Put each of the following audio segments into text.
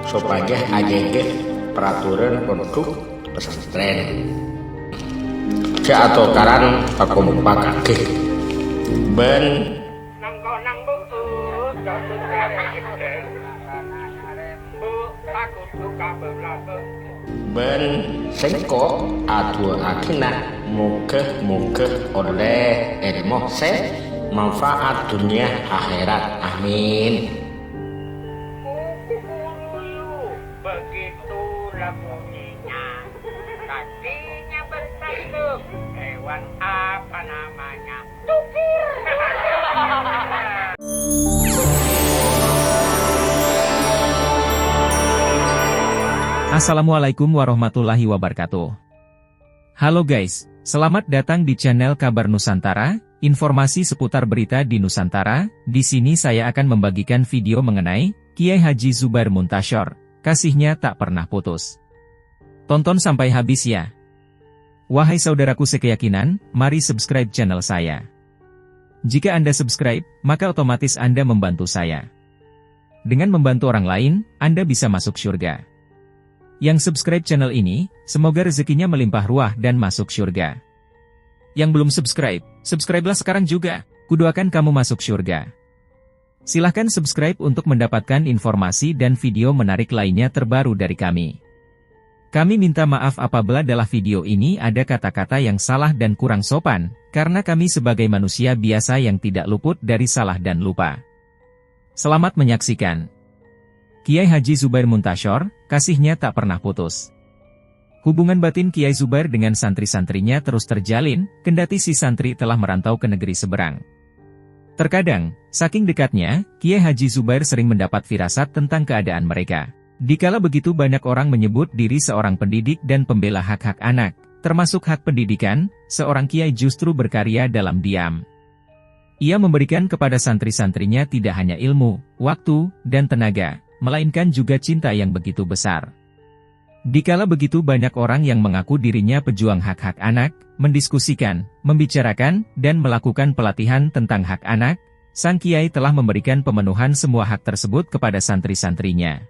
supaya agege peraturan penduduk pesantren. Jatukaran pakumpakake ben nang buku jatuh aku suka berlaku ben sengko adu akina muka oleh ilmu manfaat dunia akhirat, amin. Begitulah bunyinya, kakinya bersandung, hewan apa namanya? Tukir. Assalamualaikum warahmatullahi wabarakatuh. Halo guys, selamat datang di channel Kabar Nusantara, informasi seputar berita di Nusantara. Di sini saya akan membagikan video mengenai Kiai Haji Zubair Muntasyar, kasihnya tak pernah putus. Tonton sampai habis ya. Wahai saudaraku sekeyakinan, mari subscribe channel saya. Jika Anda subscribe, maka otomatis Anda membantu saya. Dengan membantu orang lain, Anda bisa masuk surga. Yang subscribe channel ini, semoga rezekinya melimpah ruah dan masuk surga. Yang belum subscribe, subscribe-lah sekarang juga, kudoakan kamu masuk surga. Silahkan subscribe untuk mendapatkan informasi dan video menarik lainnya terbaru dari kami. Kami minta maaf apabila dalam video ini ada kata-kata yang salah dan kurang sopan, karena kami sebagai manusia biasa yang tidak luput dari salah dan lupa. Selamat menyaksikan. Kiai Haji Zubair Muntasyar, kasihnya tak pernah putus. Hubungan batin Kiai Zubair dengan santri-santrinya terus terjalin, kendati si santri telah merantau ke negeri seberang. Terkadang, saking dekatnya, Kiai Haji Zubair sering mendapat firasat tentang keadaan mereka. Dikala begitu banyak orang menyebut diri seorang pendidik dan pembela hak-hak anak, termasuk hak pendidikan, seorang Kiai justru berkarya dalam diam. Ia memberikan kepada santri-santrinya tidak hanya ilmu, waktu, dan tenaga, melainkan juga cinta yang begitu besar. Dikala begitu banyak orang yang mengaku dirinya pejuang hak-hak anak, mendiskusikan, membicarakan, dan melakukan pelatihan tentang hak anak, sang Kiai telah memberikan pemenuhan semua hak tersebut kepada santri-santrinya.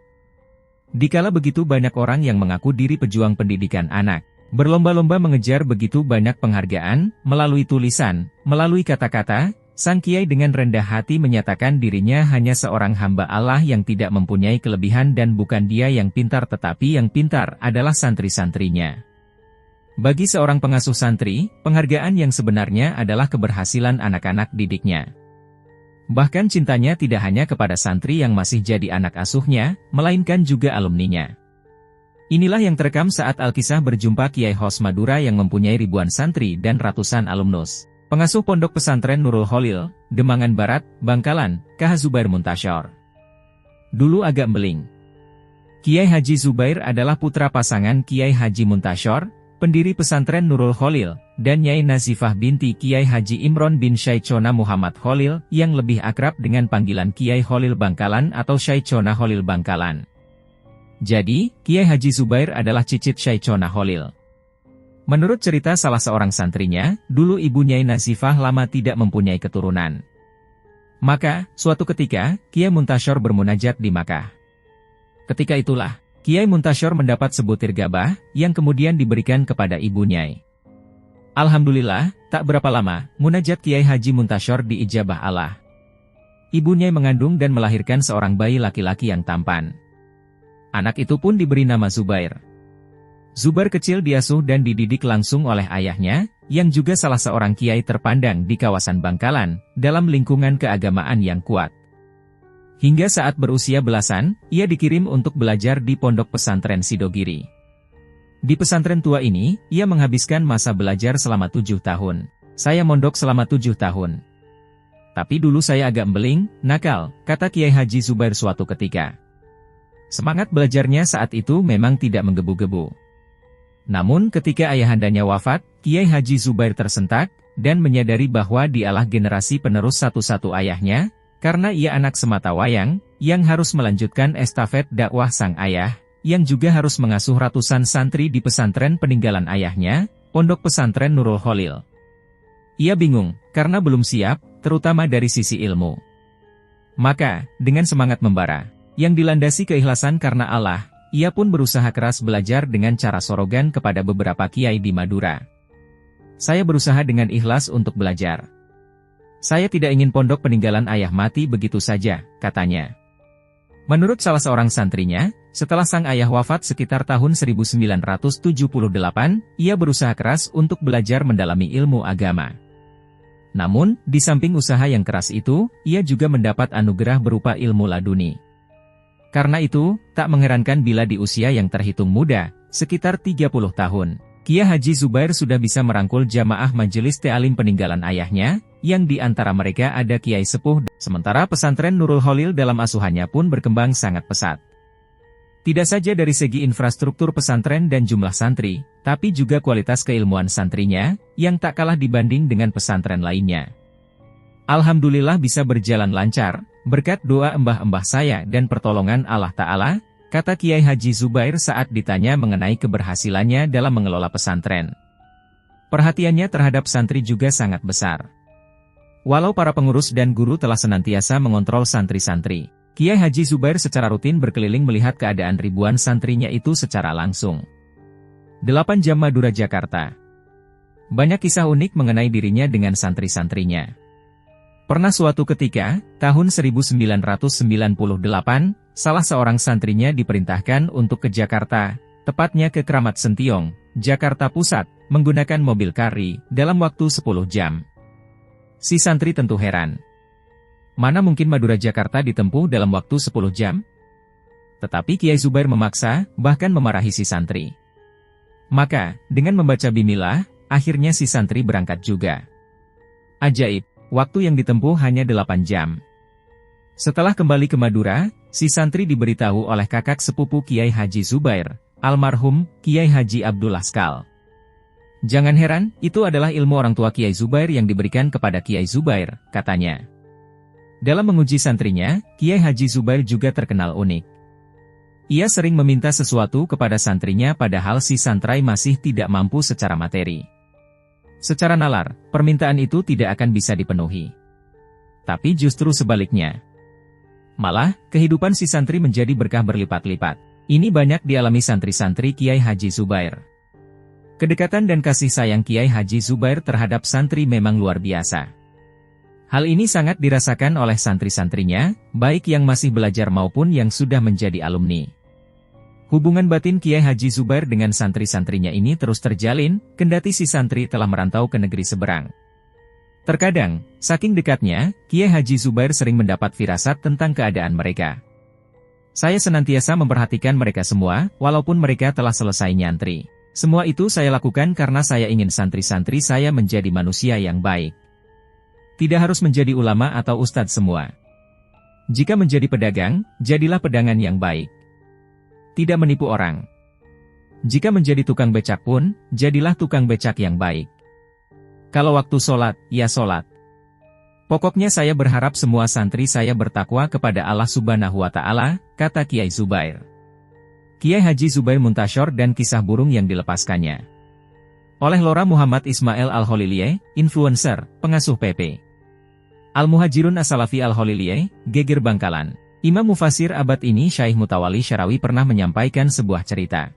Dikala begitu banyak orang yang mengaku diri pejuang pendidikan anak, berlomba-lomba mengejar begitu banyak penghargaan, melalui tulisan, melalui kata-kata, sang Kiai dengan rendah hati menyatakan dirinya hanya seorang hamba Allah yang tidak mempunyai kelebihan dan bukan dia yang pintar tetapi yang pintar adalah santri-santrinya. Bagi seorang pengasuh santri, penghargaan yang sebenarnya adalah keberhasilan anak-anak didiknya. Bahkan cintanya tidak hanya kepada santri yang masih jadi anak asuhnya, melainkan juga alumninya. Inilah yang terekam saat Alkisah berjumpa Kiai Hos Madura yang mempunyai ribuan santri dan ratusan alumnus. Pengasuh Pondok Pesantren Nurul Khalil, Demangan Barat, Bangkalan, KH Zubair Muntasyar. Dulu agak beling. Kiai Haji Zubair adalah putra pasangan Kiai Haji Muntasyar, pendiri pesantren Nurul Khalil, dan Nyai Nazifah binti Kiai Haji Imron bin Syaichona Muhammad Khalil, yang lebih akrab dengan panggilan Kiai Khalil Bangkalan atau Syaichona Khalil Bangkalan. Jadi, Kiai Haji Zubair adalah cicit Syaichona Khalil. Menurut cerita salah seorang santrinya, dulu ibu Nyai Nazifah lama tidak mempunyai keturunan. Maka, suatu ketika, Kiai Muntasyar bermunajat di Makkah. Ketika itulah, Kiai Muntasyar mendapat sebutir gabah, yang kemudian diberikan kepada ibu Nyai. Alhamdulillah, tak berapa lama, munajat Kiai Haji Muntasyar diijabah Allah. Ibu Nyai mengandung dan melahirkan seorang bayi laki-laki yang tampan. Anak itu pun diberi nama Zubair. Zubair kecil diasuh dan dididik langsung oleh ayahnya, yang juga salah seorang kiai terpandang di kawasan Bangkalan, dalam lingkungan keagamaan yang kuat. Hingga saat berusia belasan, ia dikirim untuk belajar di Pondok Pesantren Sidogiri. Di pesantren tua ini, ia menghabiskan masa belajar selama 7 tahun. Saya mondok selama 7 tahun. Tapi dulu saya agak beling, nakal, kata Kiai Haji Zubair suatu ketika. Semangat belajarnya saat itu memang tidak menggebu-gebu. Namun ketika ayahandanya wafat, Kiai Haji Zubair tersentak, dan menyadari bahwa dialah generasi penerus satu-satu ayahnya, karena ia anak sematawayang, yang harus melanjutkan estafet dakwah sang ayah, yang juga harus mengasuh ratusan santri di pesantren peninggalan ayahnya, Pondok Pesantren Nurul Khalil. Ia bingung, karena belum siap, terutama dari sisi ilmu. Maka, dengan semangat membara, Yang dilandasi keikhlasan karena Allah, ia pun berusaha keras belajar dengan cara sorogan kepada beberapa kiai di Madura. Saya berusaha dengan ikhlas untuk belajar. Saya tidak ingin pondok peninggalan ayah mati begitu saja, katanya. Menurut salah seorang santrinya, setelah sang ayah wafat sekitar tahun 1978, ia berusaha keras untuk belajar mendalami ilmu agama. Namun, di samping usaha yang keras itu, ia juga mendapat anugerah berupa ilmu laduni. Karena itu, tak mengherankan bila di usia yang terhitung muda, sekitar 30 tahun, Kiai Haji Zubair sudah bisa merangkul jamaah majelis ta'lim peninggalan ayahnya, yang di antara mereka ada Kiai Sepuh, sementara pesantren Nurul Khalil dalam asuhannya pun berkembang sangat pesat. Tidak saja dari segi infrastruktur pesantren dan jumlah santri, tapi juga kualitas keilmuan santrinya, yang tak kalah dibanding dengan pesantren lainnya. Alhamdulillah bisa berjalan lancar, berkat doa embah-embah saya dan pertolongan Allah Ta'ala, kata Kiai Haji Zubair saat ditanya mengenai keberhasilannya dalam mengelola pesantren. Perhatiannya terhadap santri juga sangat besar. Walau para pengurus dan guru telah senantiasa mengontrol santri-santri, Kiai Haji Zubair secara rutin berkeliling melihat keadaan ribuan santrinya itu secara langsung. 8 Jam Madura Jakarta. Banyak kisah unik mengenai dirinya dengan santri-santrinya. Pernah suatu ketika, tahun 1998, salah seorang santrinya diperintahkan untuk ke Jakarta, tepatnya ke Kramat Sentiong, Jakarta Pusat, menggunakan mobil kari, dalam waktu 10 jam. Si santri tentu heran. Mana mungkin Madura Jakarta ditempuh dalam waktu 10 jam? Tetapi Kiai Zubair memaksa, bahkan memarahi si santri. Maka, dengan membaca Bismillah, akhirnya si santri berangkat juga. Ajaib, waktu yang ditempuh hanya 8 jam. Setelah kembali ke Madura, si santri diberitahu oleh kakak sepupu Kiai Haji Zubair, almarhum Kiai Haji Abdul Askal. Jangan heran, itu adalah ilmu orang tua Kiai Zubair yang diberikan kepada Kiai Zubair, katanya. Dalam menguji santrinya, Kiai Haji Zubair juga terkenal unik. Ia sering meminta sesuatu kepada santrinya padahal si santrai masih tidak mampu secara materi. Secara nalar, permintaan itu tidak akan bisa dipenuhi. Tapi justru sebaliknya. Malah, kehidupan si santri menjadi berkah berlipat-lipat. Ini banyak dialami santri-santri Kiai Haji Zubair. Kedekatan dan kasih sayang Kiai Haji Zubair terhadap santri memang luar biasa. Hal ini sangat dirasakan oleh santri-santrinya, baik yang masih belajar maupun yang sudah menjadi alumni. Hubungan batin Kiai Haji Zubair dengan santri-santrinya ini terus terjalin, kendati si santri telah merantau ke negeri seberang. Terkadang, saking dekatnya, Kiai Haji Zubair sering mendapat firasat tentang keadaan mereka. Saya senantiasa memperhatikan mereka semua, walaupun mereka telah selesai nyantri. Semua itu saya lakukan karena saya ingin santri-santri saya menjadi manusia yang baik. Tidak harus menjadi ulama atau ustadz semua. Jika menjadi pedagang, jadilah pedagang yang baik. Tidak menipu orang. Jika menjadi tukang becak pun, jadilah tukang becak yang baik. Kalau waktu sholat, ya sholat. Pokoknya saya berharap semua santri saya bertakwa kepada Allah Subhanahu wa Ta'ala, kata Kiai Zubair. Kiai Haji Zubair Muntasyar dan kisah burung yang dilepaskannya. Oleh Lora Muhammad Ismail Al-Holiliye, influencer, pengasuh PP. Al-Muhajirun As-Salafi Al-Holiliye, Geger Bangkalan. Imam Mufasir abad ini Syaikh Mutawali Syarawi pernah menyampaikan sebuah cerita.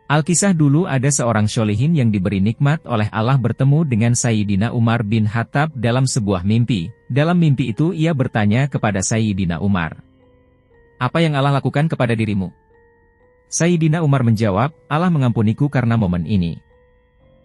Alkisah dulu ada seorang syolihin yang diberi nikmat oleh Allah bertemu dengan Sayyidina Umar bin Khattab dalam sebuah mimpi. Dalam mimpi itu ia bertanya kepada Sayyidina Umar, "Apa yang Allah lakukan kepada dirimu?" Sayyidina Umar menjawab, "Allah mengampuniku karena momen ini.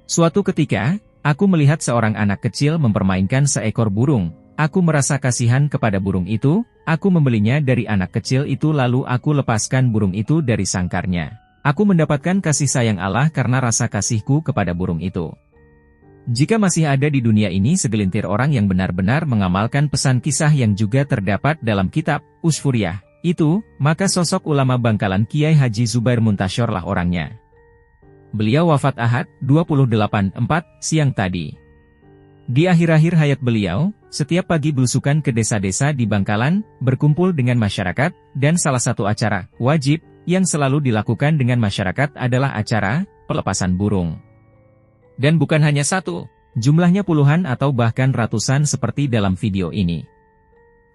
Suatu ketika, aku melihat seorang anak kecil mempermainkan seekor burung. Aku merasa kasihan kepada burung itu, aku membelinya dari anak kecil itu lalu aku lepaskan burung itu dari sangkarnya. Aku mendapatkan kasih sayang Allah karena rasa kasihku kepada burung itu. Jika masih ada di dunia ini segelintir orang yang benar-benar mengamalkan pesan kisah yang juga terdapat dalam kitab Usfuriyah itu, maka sosok ulama Bangkalan Kiai Haji Zubair Muntasyar lah orangnya." Beliau wafat Ahad, 28/4, siang tadi. Di akhir-akhir hayat beliau, setiap pagi belusukan ke desa-desa di Bangkalan, berkumpul dengan masyarakat, dan salah satu acara wajib yang selalu dilakukan dengan masyarakat adalah acara pelepasan burung. Dan bukan hanya satu, jumlahnya puluhan atau bahkan ratusan seperti dalam video ini.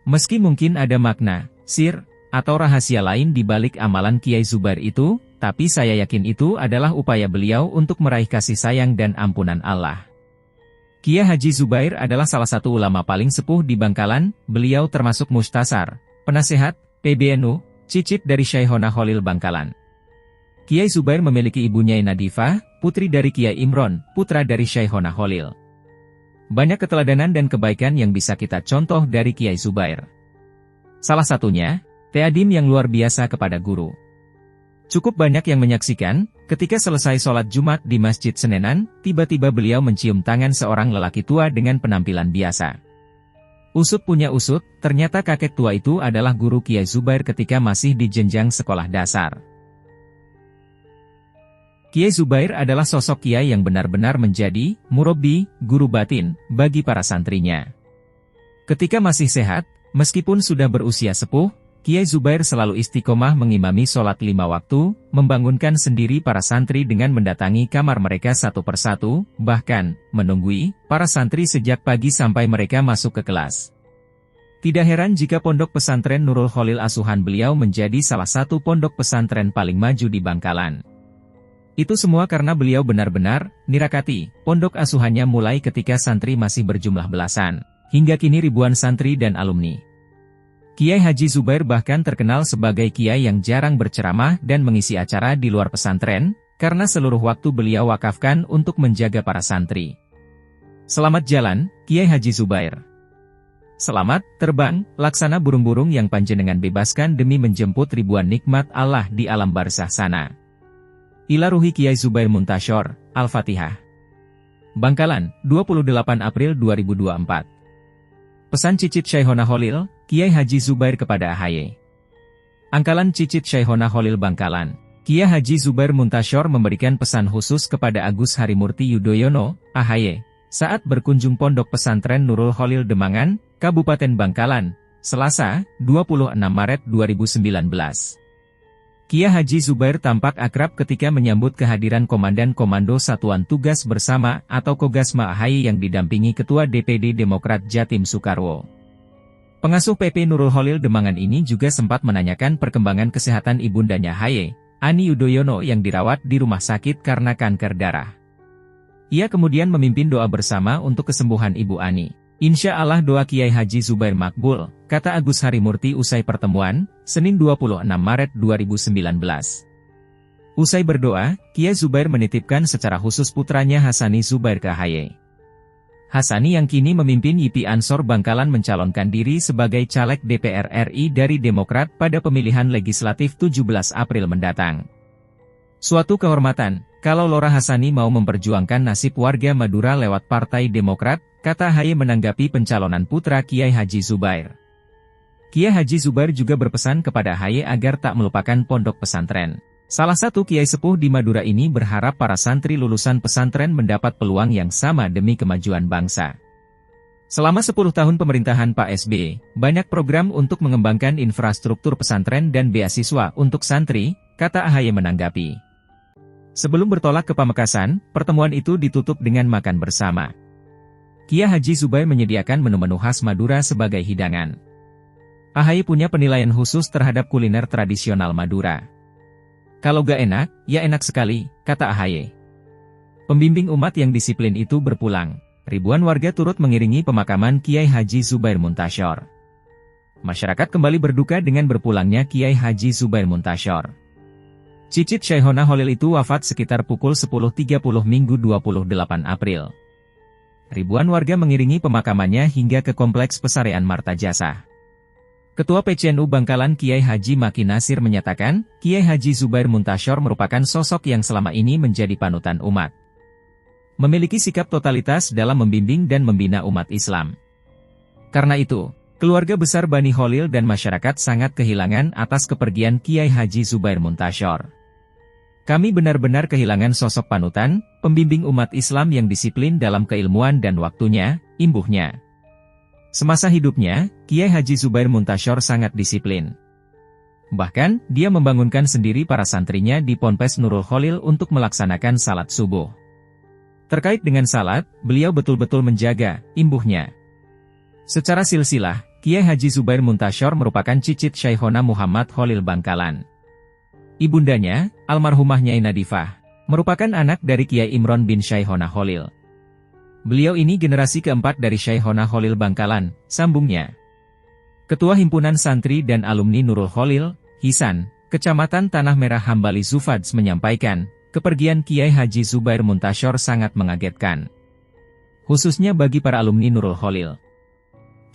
Meski mungkin ada makna, sir, atau rahasia lain di balik amalan Kiai Zubair itu, tapi saya yakin itu adalah upaya beliau untuk meraih kasih sayang dan ampunan Allah. Kiai Haji Zubair adalah salah satu ulama paling sepuh di Bangkalan, beliau termasuk mustasar, penasehat, PBNU, cicit dari Syekhona Khalil Bangkalan. Kiai Zubair memiliki ibu Nyai Nadifah, putri dari Kiai Imron, putra dari Syekhona Khalil. Banyak keteladanan dan kebaikan yang bisa kita contoh dari Kiai Zubair. Salah satunya, ta'adim yang luar biasa kepada guru. Cukup banyak yang menyaksikan, ketika selesai sholat Jumat di Masjid Senenan, tiba-tiba beliau mencium tangan seorang lelaki tua dengan penampilan biasa. Usut punya usut, ternyata kakek tua itu adalah guru Kiai Zubair ketika masih di jenjang sekolah dasar. Kiai Zubair adalah sosok kiai yang benar-benar menjadi murabbi, guru batin, bagi para santrinya. Ketika masih sehat, meskipun sudah berusia sepuh, Kiai Zubair selalu istiqomah mengimami sholat 5 waktu, membangunkan sendiri para santri dengan mendatangi kamar mereka satu persatu, bahkan menunggui para santri sejak pagi sampai mereka masuk ke kelas. Tidak heran jika pondok pesantren Nurul Khalil asuhan beliau menjadi salah satu pondok pesantren paling maju di Bangkalan. Itu semua karena beliau benar-benar nirakati pondok asuhannya mulai ketika santri masih berjumlah belasan, hingga kini ribuan santri dan alumni. Kiai Haji Zubair bahkan terkenal sebagai kiai yang jarang berceramah dan mengisi acara di luar pesantren, karena seluruh waktu beliau wakafkan untuk menjaga para santri. Selamat jalan, Kiai Haji Zubair. Selamat terbang, laksana burung-burung yang panjenengan bebaskan demi menjemput ribuan nikmat Allah di alam barzah sana. Ila ruhi Kiai Zubair Muntasyor, Al-Fatihah. Bangkalan, 28 April 2024. Pesan cicit Syekhona Khalil, Kiai Haji Zubair kepada AHY. Angkalan cicit Syekhona Khalil Bangkalan, Kiai Haji Zubair Muntasyor memberikan pesan khusus kepada Agus Harimurti Yudhoyono, AHY, saat berkunjung pondok pesantren Nurul Khalil Demangan, Kabupaten Bangkalan, Selasa, 26 Maret 2019. Kiai Haji Zubair tampak akrab ketika menyambut kehadiran Komandan Komando Satuan Tugas Bersama atau Kogasma AHY yang didampingi Ketua DPD Demokrat Jatim Soekarwo. Pengasuh PP Nurul Khalil Demangan ini juga sempat menanyakan perkembangan kesehatan ibundanya AHY, Ani Yudhoyono yang dirawat di rumah sakit karena kanker darah. Ia kemudian memimpin doa bersama untuk kesembuhan Ibu Ani. Insya Allah doa Kiai Haji Zubair makbul, kata Agus Harimurti usai pertemuan, Senin 26 Maret 2019. Usai berdoa, Kiai Zubair menitipkan secara khusus putranya Hasani Zubair ke AHY. Hasani yang kini memimpin YPI Ansor Bangkalan mencalonkan diri sebagai caleg DPR RI dari Demokrat pada pemilihan legislatif 17 April mendatang. Suatu kehormatan, kalau Lora Hasani mau memperjuangkan nasib warga Madura lewat Partai Demokrat, kata AHY menanggapi pencalonan putra Kiai Haji Zubair. Kiai Haji Zubair juga berpesan kepada AHY agar tak melupakan pondok pesantren. Salah satu kiai sepuh di Madura ini berharap para santri lulusan pesantren mendapat peluang yang sama demi kemajuan bangsa. Selama 10 tahun pemerintahan Pak SBY, banyak program untuk mengembangkan infrastruktur pesantren dan beasiswa untuk santri, kata AHY menanggapi. Sebelum bertolak ke Pamekasan, pertemuan itu ditutup dengan makan bersama. Kiai Haji Zubair menyediakan menu-menu khas Madura sebagai hidangan. AHY punya penilaian khusus terhadap kuliner tradisional Madura. Kalau gak enak, ya enak sekali, kata AHY. Pembimbing umat yang disiplin itu berpulang. Ribuan warga turut mengiringi pemakaman Kiai Haji Zubair Muntasyor. Masyarakat kembali berduka dengan berpulangnya Kiai Haji Zubair Muntasyor. Cicit Syekhona Khalil itu wafat sekitar pukul 10.30 Minggu 28 April. Ribuan warga mengiringi pemakamannya hingga ke Kompleks Pesarean Martajasa. Ketua PCNU Bangkalan Kiai Haji Maki Nasir menyatakan, Kiai Haji Zubair Muntasyor merupakan sosok yang selama ini menjadi panutan umat. Memiliki sikap totalitas dalam membimbing dan membina umat Islam. Karena itu, keluarga besar Bani Khalil dan masyarakat sangat kehilangan atas kepergian Kiai Haji Zubair Muntasyor. Kami benar-benar kehilangan sosok panutan, pembimbing umat Islam yang disiplin dalam keilmuan dan waktunya, imbuhnya. Semasa hidupnya, Kiai Haji Zubair Muntasyor sangat disiplin. Bahkan, dia membangunkan sendiri para santrinya di Ponpes Nurul Khalil untuk melaksanakan salat subuh. Terkait dengan salat, beliau betul-betul menjaga imbuhnya. Secara silsilah, Kiai Haji Zubair Muntasyor merupakan cicit Syaihona Muhammad Khalil Bangkalan. Ibundanya, almarhumah Nyai Nadifah, merupakan anak dari Kiai Imron bin Syaihona Khalil. Beliau ini generasi keempat dari Syaihona Khalil Bangkalan, sambungnya. Ketua Himpunan Santri dan Alumni Nurul Khalil, Hisan, Kecamatan Tanah Merah Hambali Zufads menyampaikan, kepergian Kiai Haji Zubair Muntasyor sangat mengagetkan. Khususnya bagi para alumni Nurul Khalil.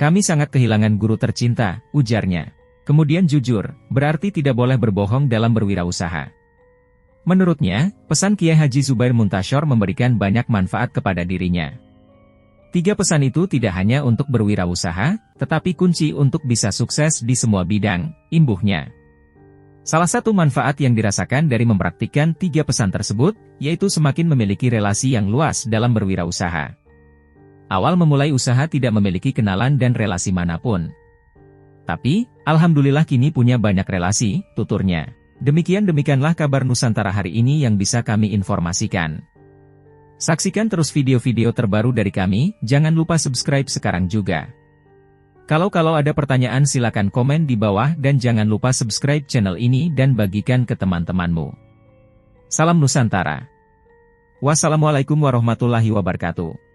Kami sangat kehilangan guru tercinta, ujarnya. Kemudian jujur, berarti tidak boleh berbohong dalam berwirausaha. Menurutnya, pesan Kiai Haji Zubair Muntasyor memberikan banyak manfaat kepada dirinya. 3 pesan itu tidak hanya untuk berwirausaha, tetapi kunci untuk bisa sukses di semua bidang, imbuhnya. Salah satu manfaat yang dirasakan dari mempraktikkan 3 pesan tersebut, yaitu semakin memiliki relasi yang luas dalam berwirausaha. Awal memulai usaha tidak memiliki kenalan dan relasi manapun. Tapi, alhamdulillah kini punya banyak relasi, tuturnya. Demikianlah kabar Nusantara hari ini yang bisa kami informasikan. Saksikan terus video-video terbaru dari kami, jangan lupa subscribe sekarang juga. Kalau ada pertanyaan silakan komen di bawah dan jangan lupa subscribe channel ini dan bagikan ke teman-temanmu. Salam Nusantara. Wassalamualaikum warahmatullahi wabarakatuh.